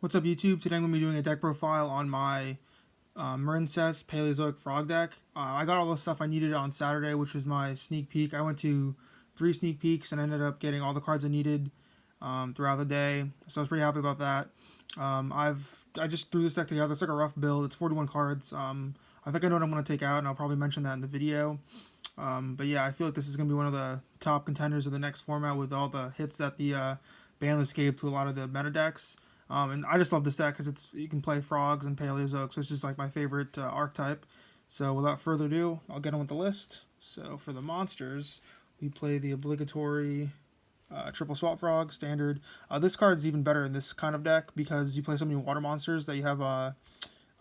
What's up, YouTube? Today I'm going to be doing a deck profile on my Marincess Paleozoic Frog deck. I got all the stuff I needed on Saturday, which was my sneak peek. I went to 3 sneak peeks and ended up getting all the cards I needed throughout the day, so I was pretty happy about that. I just threw this deck together. It's like a rough build. It's 41 cards. I think I know what I'm going to take out, and I'll probably mention that in the video. But yeah, I feel like this is going to be one of the top contenders of the next format with all the hits that the banlist gave to a lot of the meta decks. And I just love this deck because you can play frogs and Paleozoic, so it's just like my favorite archetype. So without further ado, I'll get on with the list. So for the monsters, we play the obligatory triple swap frog standard. This card is even better in this kind of deck because you play so many water monsters that you have a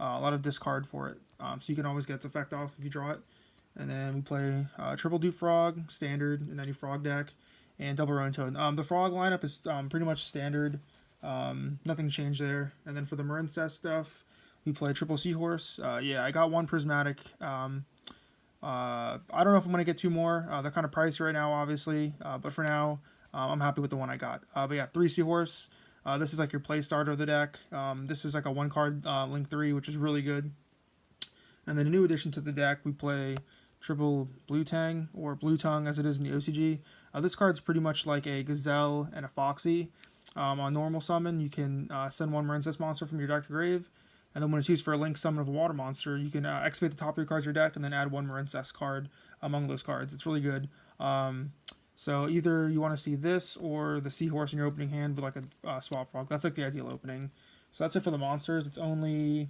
lot of discard for it. So you can always get its effect off if you draw it. And then we play triple dupe frog standard in any frog deck, and double Ronin Toad. The frog lineup is pretty much standard. Nothing changed there. And then for the Marincess stuff, we play triple seahorse. Yeah, I got one prismatic. I don't know if I'm going to get two more. They're kind of pricey right now, obviously. But for now, I'm happy with the one I got. But yeah, 3 seahorse. This is like your play starter of the deck. This is like a 1-card link 3, which is really good. And then a new addition to the deck, we play triple blue tang, or blue tongue as it is in the OCG. This card's pretty much like a gazelle and a foxy. On normal summon, you can send one Marincess monster from your deck to grave, and then when it's used for a link summon of a water monster, you can activate the top 3 cards of your deck and then add one Marincess card among those cards. It's really good. So either you want to see this or the seahorse in your opening hand with like a swap frog. That's like the ideal opening. So that's it for the monsters. It's only,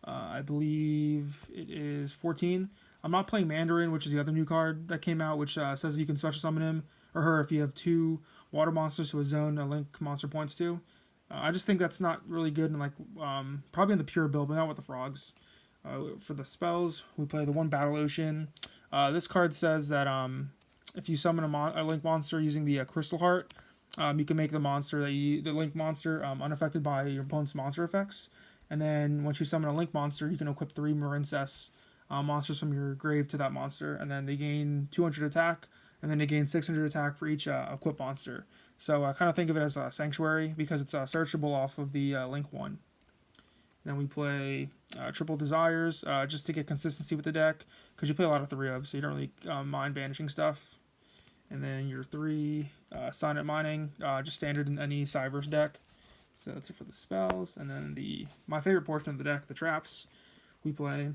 I believe it is 14. I'm not playing Mandarin, which is the other new card that came out, which says you can special summon him or her if you have 2 water monsters to a zone a link monster points to. I just think that's not really good, and like probably in the pure build, but not with the frogs. For the spells, we play the 1 Battle Ocean. This card says that if you summon a link monster using the Crystal Heart, you can make the link monster unaffected by your opponent's monster effects. And then once you summon a link monster, you can equip 3 Marincess monsters from your grave to that monster, and then they gain 200 attack, and then they gain 600 attack for each equip monster. So I kind of think of it as a sanctuary because it's searchable off of the link 1. Then we play triple desires just to get consistency with the deck, because you play a lot of 3-of, so you don't really mind banishing stuff. And then your 3 Sonnet Mining, just standard in any Cyberse deck. So that's it for the spells. And then my favorite portion of the deck, the traps, we play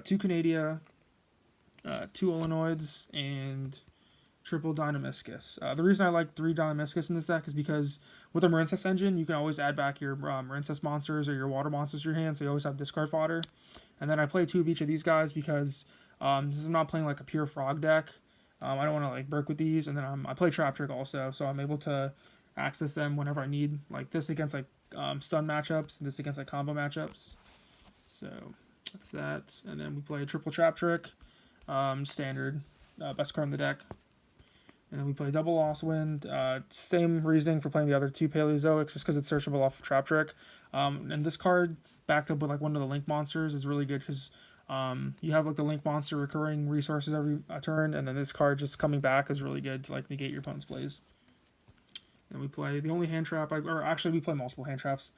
2 Canadia, 2 Olenoids, and triple Dynamiscus. The reason I like 3 Dynamiscus in this deck is because with the Marincess engine, you can always add back your Marincess monsters or your water monsters to your hand, so you always have discard fodder. And then I play 2 of each of these guys because since I'm not playing like a pure frog deck, I don't want to like break with these. And then I play Trap Trick also, so I'm able to access them whenever I need, like this against like stun matchups, and this against like combo matchups. So that's that. And then we play triple Trap Trick, standard, best card in the deck. And then we play double Lost Wind. Same reasoning for playing the other 2 Paleozoics, just because it's searchable off of Trap Trick. And this card, backed up with like one of the link monsters, is really good because you have like the link monster recurring resources every turn, and then this card just coming back is really good to like negate your opponent's plays. And we play the only hand trap, or actually we play multiple hand traps,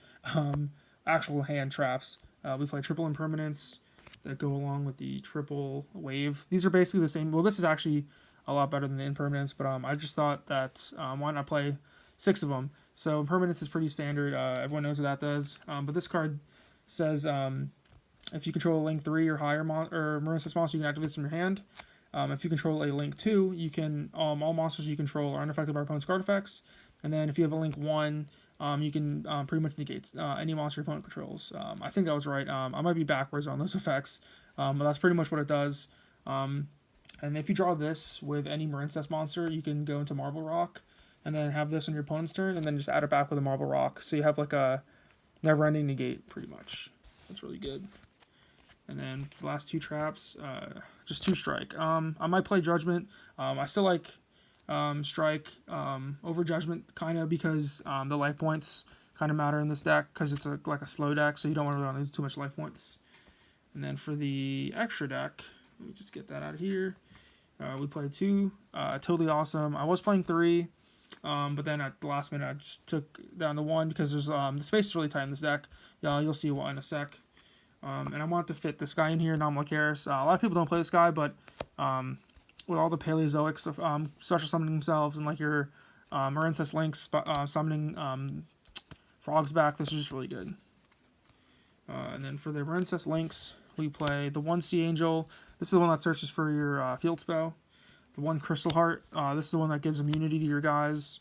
actual hand traps. We play triple impermanence that go along with the triple wave. These are basically the same. Well, this is actually a lot better than the impermanence, but I just thought that why not play 6 of them? So impermanence is pretty standard. Everyone knows what that does. But this card says if you control a link 3 or higher Marincess monster, you can activate this from your hand. If you control a link 2, you can all monsters you control are unaffected by opponent's card effects. And then if you have a link 1, you can pretty much negate any monster your opponent controls. I think that was right. I might be backwards on those effects, but that's pretty much what it does. And if you draw this with any Marincess monster, you can go into Marble Rock, and then have this on your opponent's turn, and then just add it back with a Marble Rock. So you have like a never-ending negate, pretty much. That's really good. And then for the last 2 traps, just 2 strike. I might play Judgment. I still like strike over Judgment, kind of, because the life points kind of matter in this deck, because it's like a slow deck, so you don't want to lose too much life points. And then for the extra deck, let me just get that out of here. We played 2, totally awesome. I was playing 3. But then at the last minute, I just took down the 1 because there's the space is really tight in this deck. Yeah, you'll see why in a sec. And I want to fit this guy in here, Nominal Karis. A lot of people don't play this guy, but with all the Paleozoics special summoning themselves and like your Marincess links summoning frogs back, this is just really good. And then for the Marincess links, we play the 1 Sea Angel. This is the one that searches for your field spell. The 1 Crystal Heart. This is the one that gives immunity to your guys.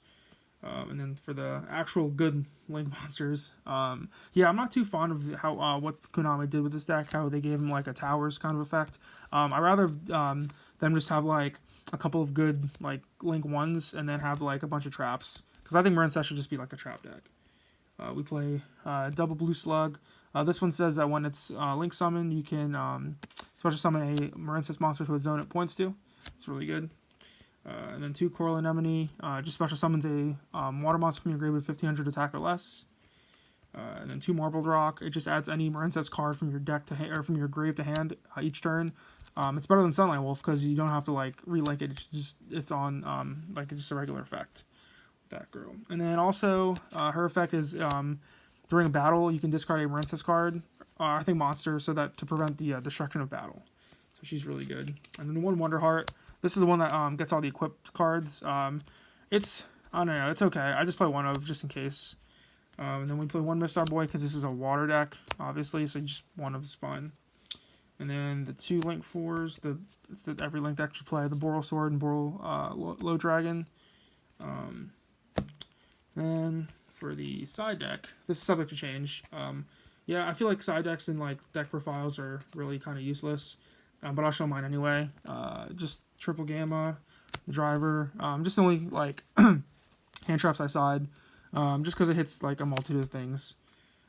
And then for the actual good link monsters, yeah, I'm not too fond of how what Konami did with this deck. How they gave him like a towers kind of effect. I rather them just have like a couple of good like link 1s and then have like a bunch of traps. Because I think Marincess should just be like a trap deck. We play double blue slug. This one says that when it's link summoned, you can special summon a Marincess monster to a zone it points to. It's really good. And then 2 Coral Anemone, just special summons a water monster from your grave with 1500 attack or less. And then 2 Marbled Rock. It just adds any Marincess card from your deck to or from your grave to hand each turn. It's better than Sunlight Wolf because you don't have to like relink it. It's on like just a regular effect. That girl. And then also her effect is during a battle you can discard a Marincess card. I think monster, so that to prevent the destruction of battle. So she's really good. And then 1 Wonder Heart. This is the one that gets all the equipped cards. It's, I don't know, it's okay. I just play 1 of just in case. And then we play 1 Mistar Boy because this is a water deck, obviously, so just 1 of is fine. And then the 2 Link 4s, it's the every link deck should play, the Boral Sword and Boral Low Dragon. Then for the side deck, this is subject to change. Yeah, I feel like side decks and like deck profiles are really kind of useless. But I'll show mine anyway. Just triple gamma, the driver. Just the only like hand traps I side. Just because it hits like a multitude of things.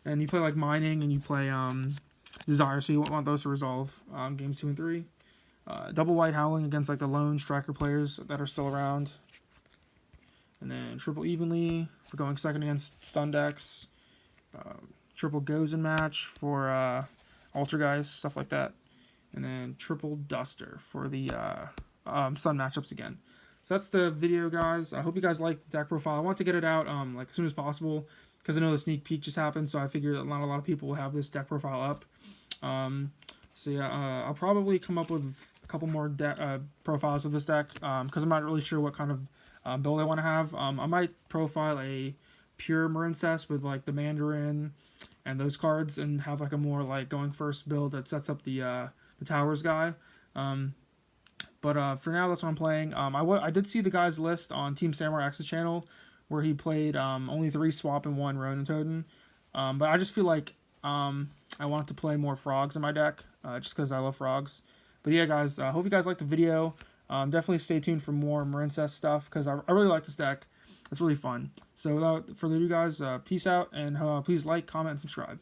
And you play like mining and you play desire, so you won't want those to resolve games 2 and 3. Double white howling against like the lone striker players that are still around. And then triple evenly for going second against stun decks. Triple goes in match for altar guys, stuff like that. And then triple duster for the sun matchups again. So that's the video, guys. I hope you guys like the deck profile. I want to get it out like as soon as possible because I know the sneak peek just happened, so I figured not a lot of people will have this deck profile up. So yeah, I'll probably come up with a couple more profiles of this deck because I'm not really sure what kind of build I want to have. I might profile a pure Marincess with like the Mandarin and those cards and have like a more like going first build that sets up the towers guy. But for now, that's what I'm playing. I did see the guy's list on Team Samurai X's channel where he played only 3 swap and 1 Ronin Totem. But I just feel like I wanted to play more frogs in my deck just because I love frogs. But yeah, guys, I hope you guys liked the video. Definitely stay tuned for more Marincess stuff because I really like this deck. It's really fun. So without further ado, guys, peace out, and please like, comment, and subscribe.